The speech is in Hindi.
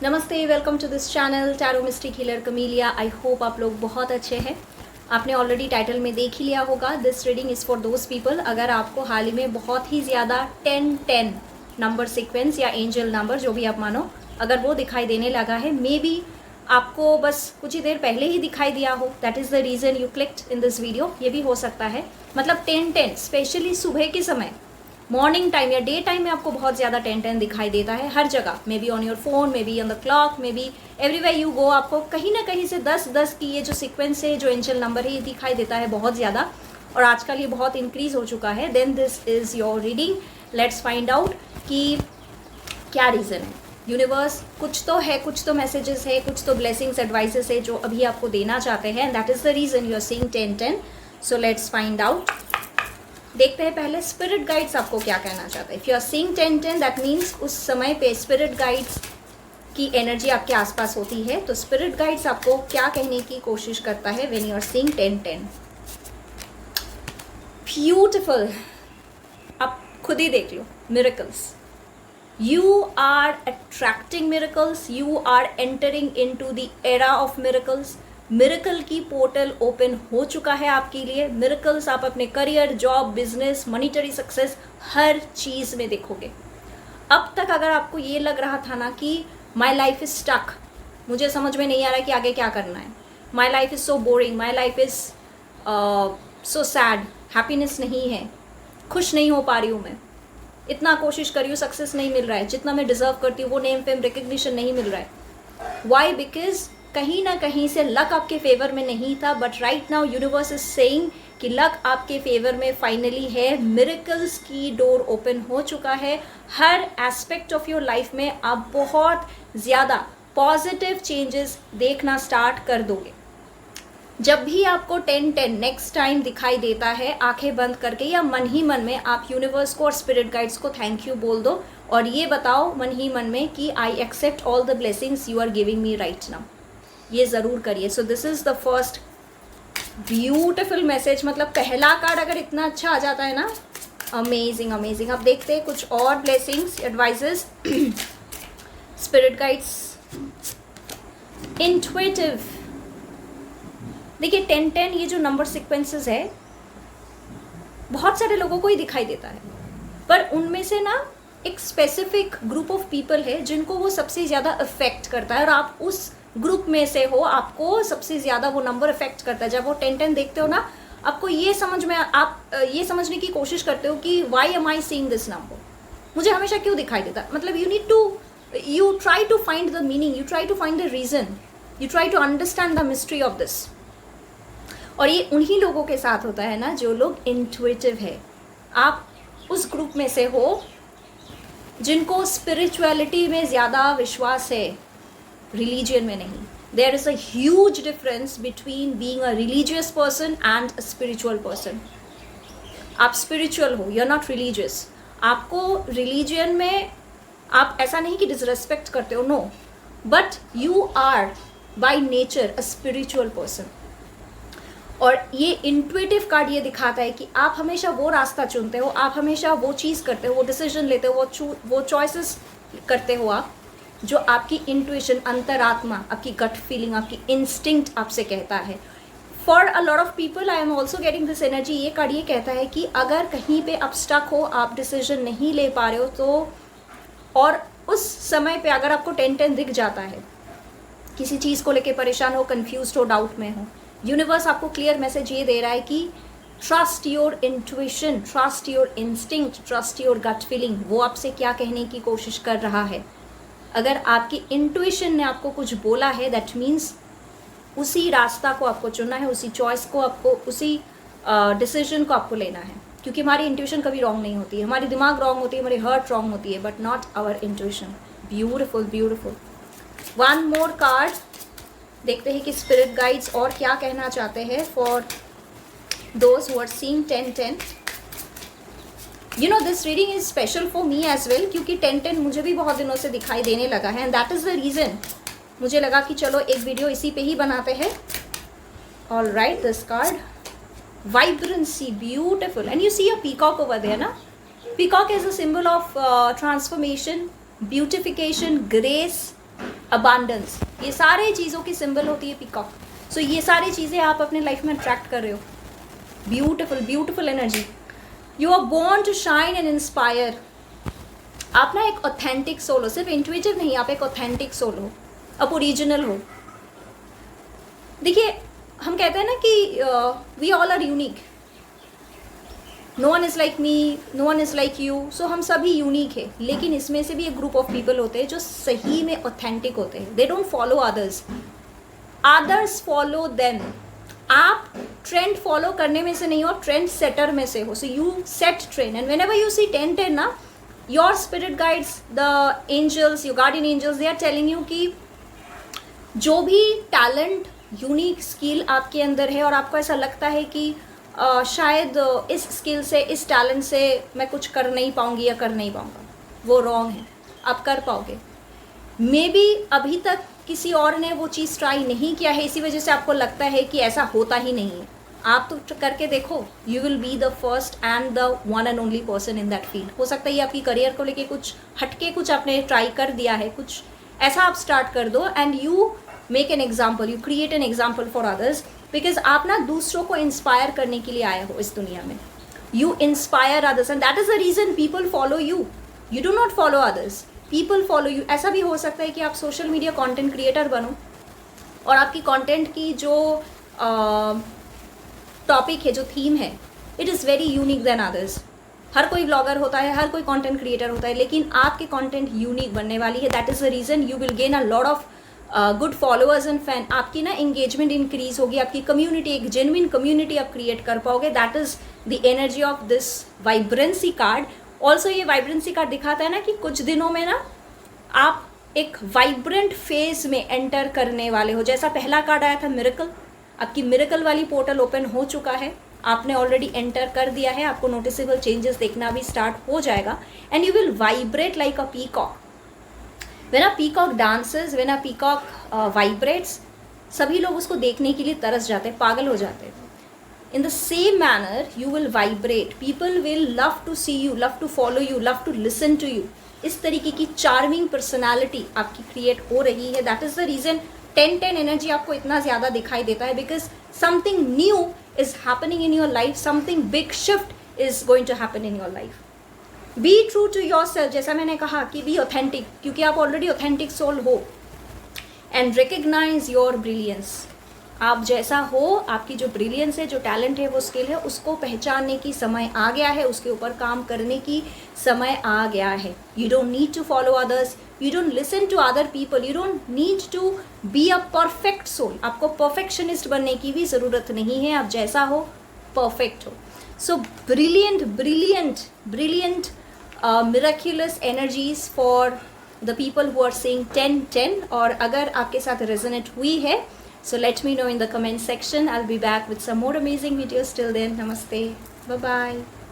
नमस्ते, welcome to this channel tarot mystic healer Camelia. I hope आप लोग बहुत अच्छे हैं। आपने ऑलरेडी टाइटल में देख ही लिया होगा, this reading is for those people. अगर आपको हाल ही में बहुत ही ज़्यादा 10-10 नंबर सीक्वेंस या एंजल नंबर जो भी आप मानो, अगर वो दिखाई देने लगा है, मे बी आपको बस कुछ ही देर पहले ही दिखाई दिया हो, that is the reason you clicked in this video. ये भी हो सकता है, मतलब 10-10 स्पेशली सुबह के समय, मॉर्निंग टाइम या डे टाइम में आपको बहुत ज़्यादा 10-10 दिखाई देता है हर जगह। May be on your phone, may be on the clock, may be everywhere you go, आपको कहीं ना कहीं से 10-10 की ये जो सीक्वेंस है, जो एंजल नंबर है, ये दिखाई देता है बहुत ज़्यादा, और आजकल ये बहुत इंक्रीज हो चुका है। Then this is your reading. Let's find out कि क्या रीज़न है। यूनिवर्स कुछ तो है, कुछ तो मैसेजेस है, कुछ तो ब्लेसिंग्स एडवाइसेस है जो अभी आपको देना चाहते हैं, that is the reason you are seeing 10-10। So let's find out. देखते हैं पहले स्पिरिट गाइड्स आपको क्या कहना चाहते हैं। If you are seeing 10-10 that means उस समय पे स्पिरिट गाइड्स की एनर्जी आपके आसपास होती है। तो स्पिरिट गाइड्स आपको क्या कहने की कोशिश करता है when you are seeing 10-10। Beautiful, आप खुद ही देख लो। Miracles, you are attracting miracles, you are entering into the era of miracles. Miracle की पोर्टल ओपन हो चुका है आपके लिए। मिरेकल्स आप अपने career, job, business, monetary success, हर चीज़ में देखोगे। अब तक अगर आपको ये लग रहा था ना कि माई लाइफ इज स्टक, मुझे समझ में नहीं आ रहा कि आगे क्या करना है, my life is so boring, my life is so sad, happiness नहीं है, खुश नहीं हो पा रही हूँ मैं, इतना कोशिश कर रही हूँ, सक्सेस नहीं मिल रहा है, जितना मैं डिजर्व करती हूँ वो नेम फेम रिकग्निशन नहीं मिल रहा है। वाई? बिकॉज कहीं ना कहीं से लक आपके फेवर में नहीं था, but right now universe is saying कि लक आपके फेवर में फाइनली है। मिरेकल्स की डोर ओपन हो चुका है। हर एस्पेक्ट ऑफ योर लाइफ में आप बहुत ज़्यादा पॉजिटिव चेंजेस देखना स्टार्ट कर दोगे। जब भी आपको 10-10 नेक्स्ट टाइम दिखाई देता है, आंखें बंद करके या मन ही मन में आप यूनिवर्स को और स्पिरिट गाइड्स को थैंक यू बोल दो, और ये बताओ मन ही मन में कि I accept all the blessings you are giving me right now. ये ज़रूर करिए। So this is the first beautiful message. मतलब पहला कार्ड अगर इतना अच्छा आ जाता है ना, अमेजिंग अमेजिंग। अब देखते हैं कुछ और blessings, advises, spirit guides, intuitive. देखिए 10-10 ये जो नंबर सीक्वेंसेस है, बहुत सारे लोगों को ही दिखाई देता है, पर उनमें से ना एक स्पेसिफिक ग्रुप ऑफ पीपल है जिनको वो सबसे ज़्यादा अफेक्ट करता है, और आप उस ग्रुप में से हो, आपको सबसे ज़्यादा वो नंबर अफेक्ट करता है। जब वो 10-10 देखते हो ना, आपको ये समझ में, आप ये समझने की कोशिश करते हो कि why am I seeing this number, मुझे हमेशा क्यों दिखाई देता। मतलब you try to find the meaning, you try to find the reason, you try to understand the mystery of this. और ये उन्हीं लोगों के साथ होता है ना जो लोग इंट्यूटिव है। आप उस ग्रुप में से हो जिनको स्पिरिचुअलिटी में ज़्यादा विश्वास है, रिलीजियन में नहीं। There is a huge difference between being a religious person and a spiritual person. आप स्पिरिचुअल हो, यू आर नॉट रिलीजियस। आपको रिलीजियन में आप ऐसा नहीं कि डिसरेस्पेक्ट करते हो, no, but you are by nature a spiritual person. और ये इंट्यूटिव कार्ड ये दिखाता है कि आप हमेशा वो रास्ता चुनते हो, आप हमेशा वो चीज़ करते हो, वो डिसीजन लेते हो, वो चॉइसेस करते हो आप, जो आपकी इंट्यूशन, अंतरात्मा, आपकी गट फीलिंग, आपकी इंस्टिंक्ट आपसे कहता है। For a lot of people I am also getting this energy. ये कार्ड ये कहता है कि अगर कहीं पे आप स्टक हो, आप डिसीजन नहीं ले पा रहे हो, तो और उस समय पे अगर आपको 10-10 दिख जाता है, किसी चीज़ को लेके परेशान हो, कंफ्यूज हो, डाउट में हो, यूनिवर्स आपको क्लियर मैसेज ये दे रहा है कि trust your intuition, trust your instinct, trust your gut feeling. वो आपसे क्या कहने की कोशिश कर रहा है। अगर आपकी इंट्यूशन ने आपको कुछ बोला है, दैट मीन्स उसी रास्ता को आपको चुनना है, उसी चॉइस को आपको, उसी डिसीजन को आपको लेना है। क्योंकि हमारी इंट्यूशन कभी रॉन्ग नहीं होती है, हमारी दिमाग रॉन्ग होती है, हमारी हार्ट रॉन्ग होती है, but not our intuition. Beautiful beautiful. One more card देखते हैं कि स्पिरिट गाइड्स और क्या कहना चाहते हैं for those who are seeing 10-10। You know this reading is special for me as well, क्योंकि 10-10 मुझे भी बहुत दिनों से दिखाई देने लगा है, and that is the reason मुझे लगा कि चलो एक वीडियो इसी पे ही बनाते हैं। All right, this card, vibrancy, beautiful, and you see a peacock over there ना। Peacock is a symbol of transformation, beautification, grace, abundance, ये सारे चीज़ों की सिंबल होती है पीकॉक. सो ये सारी चीज़ें आप अपने लाइफ में अट्रैक्ट कर रहे हो. Beautiful beautiful energy. You are born to shine and inspire. आप ना एक ऑथेंटिक सोल हो, सिर्फ इंट्यूटिव नहीं, आप एक ऑथेंटिक सोल हो, आप ओरिजिनल हो. देखिए हम कहते हैं ना कि we all are unique. No one is like me, no one is like you. So हम सभी यूनिक है, लेकिन इसमें से भी एक ग्रुप ऑफ पीपल होते हैं जो सही में ऑथेंटिक होते हैं. They don't follow others, others follow them. आप ट्रेंड फॉलो करने में से नहीं हो, ट्रेंड सेटर में से हो. So you set trend and whenever you see 10-10 ना, your spirit guides, the angels, your guardian angels, they are telling you कि जो भी टैलेंट, यूनिक स्किल आपके अंदर है और आपको ऐसा लगता है कि शायद इस स्किल से, इस टैलेंट से मैं कुछ कर नहीं पाऊंगी या कर नहीं पाऊंगा, वो रॉन्ग है. आप कर पाओगे. मे बी अभी तक किसी और ने वो चीज़ ट्राई नहीं किया है, इसी वजह से आपको लगता है कि ऐसा होता ही नहीं है. आप तो करके देखो. You will be the first and the one and only person in that field. हो सकता है आपकी करियर को लेके कुछ हटके कुछ आपने ट्राई कर दिया है, कुछ ऐसा आप स्टार्ट कर दो and you make an example, you create an example for others. Because आप ना दूसरों को इंस्पायर करने के लिए आए हो इस दुनिया में. You inspire others and that is the reason people follow you. You do not follow others, people follow you. ऐसा भी हो सकता है कि आप सोशल मीडिया कंटेंट क्रिएटर बनो और आपकी कंटेंट की जो टॉपिक है, जो थीम है, it is very unique then others. हर कोई ब्लॉगर होता है, हर कोई कंटेंट क्रिएटर होता है, लेकिन आपके कंटेंट यूनिक बनने वाली है. That is the reason you will gain a lot of good followers and fan. आपकी ना एंगेजमेंट इंक्रीज होगी, आपकी कम्युनिटी, एक जेन्युइन कम्युनिटी आप क्रिएट कर पाओगे. That is the energy of this vibrancy card. Also ये वाइब्रेंसी कार्ड दिखाता है ना कि कुछ दिनों में ना आप एक वाइब्रेंट फेज में एंटर करने वाले हो. जैसा पहला कार्ड आया था मिरेकल, आपकी मिरेकल वाली पोर्टल ओपन हो चुका है, आपने ऑलरेडी एंटर कर दिया है. आपको नोटिसेबल चेंजेस देखना भी स्टार्ट हो जाएगा and you will vibrate like a peacock. When a peacock dances, when a peacock vibrates, सभी लोग उसको देखने के लिए तरस जाते हैं, पागल हो जाते हैं. In the same manner you will vibrate. People will love to see you, love to follow you, love to listen to you. इस तरीके की चार्मिंग पर्सनालिटी आपकी क्रिएट हो रही है. That is the reason 10-10 energy आपको इतना ज़्यादा दिखाई देता है. Because something new is happening in your life, something big shift is going to happen in your life. Be true to yourself. जैसा मैंने कहा कि बी ऑथेंटिक, क्योंकि आप ऑलरेडी ऑथेंटिक सोल हो. And recognise your brilliance. आप जैसा हो, आपकी जो ब्रिलियंस है, जो टैलेंट है, वो स्किल है, उसको पहचानने की समय आ गया है, उसके ऊपर काम करने की समय आ गया है. You don't need to follow others, you don't listen to other people, you don't need to be a perfect soul. आपको परफेक्शनिस्ट बनने की भी ज़रूरत नहीं है. आप जैसा हो परफेक्ट हो. So brilliant brilliant brilliant miraculous energies for the people who are seeing 10-10. और अगर आपके साथ रेजोनेट हुई है, so let me know in the comment section. I'll be back with some more amazing videos. Till then, namaste, bye bye.